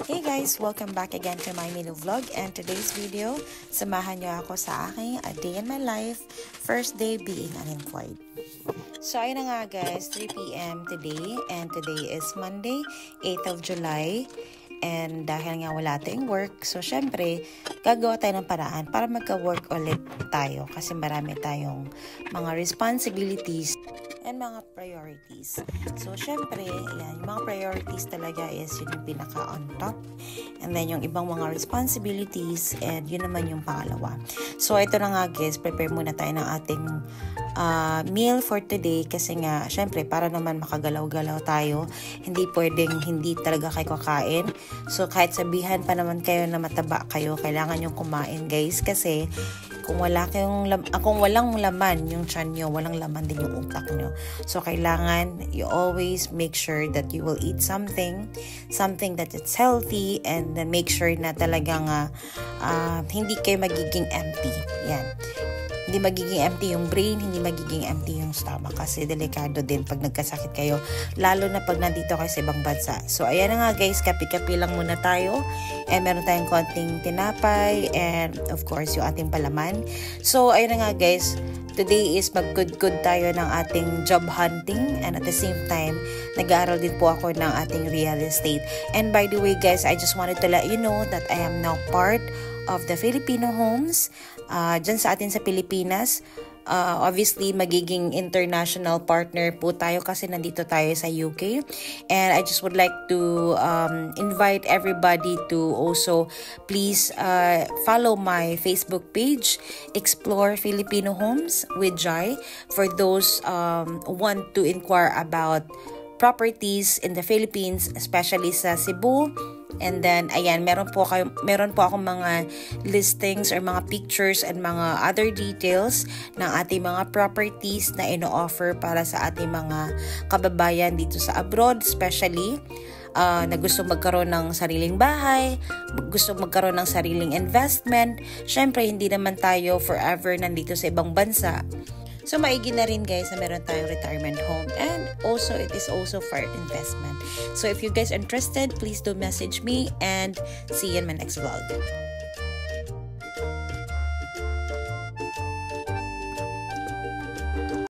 Hey guys! Welcome back again to my Milo Vlog, and today's video, samahan nyo ako sa aking A Day in My Life, first day being unemployed. So ayun na nga guys, 3 PM today, and today is Monday, 8th of July. And dahil nga wala tayong work, so syempre, gagawa tayo ng paraan para magka-work ulit tayo kasi marami tayong mga responsibilities and mga priorities. So syempre, yan, yung mga priorities talaga is yun yung pinaka on top. And then yung ibang mga responsibilities, and yun naman yung pangalawa. So ito na nga guys, prepare muna tayo ng ating meal for today kasi nga, syempre, para naman makagalaw-galaw tayo, hindi pwedeng hindi talaga kayo kakain. So, kahit sabihan pa naman kayo na mataba kayo, kailangan yung kumain guys kasi kung walang laman yung tiyan nyo, walang laman din yung utak nyo. So, kailangan you always make sure that you will eat something that it's healthy, and then make sure na talagang hindi kayo magiging empty. Yan. Hindi magiging empty yung brain, hindi magiging empty yung stomach kasi delikado din pag nagkasakit kayo, lalo na pag nandito kayo sa ibang bansa. So, ayan na nga guys, kapi-kapi lang muna tayo, and meron tayong konting tinapay, and of course, yung ating palaman. So, ayan na nga guys, today is mag-good tayo ng ating job hunting, and at the same time, nag-aaral din po ako ng ating real estate. And by the way guys, I just wanted to let you know that I am now part of the Filipino Homes dyan sa atin sa Pilipinas. Obviously, magiging international partner po tayo kasi nandito tayo sa UK. And I just would like to invite everybody to also please follow my Facebook page, Explore Filipino Homes with Jai, for those want to inquire about properties in the Philippines, especially sa Cebu. And then, ayan, meron po akong mga listings or mga pictures and mga other details ng ating mga properties na ino-offer para sa ating mga kababayan dito sa abroad, especially na gusto magkaroon ng sariling bahay, gusto magkaroon ng sariling investment. Syempre, hindi naman tayo forever nandito sa ibang bansa. So, maigi na rin guys na meron tayong retirement home, and also it is also for investment. So, if you guys are interested, please do message me, and see you in my next vlog.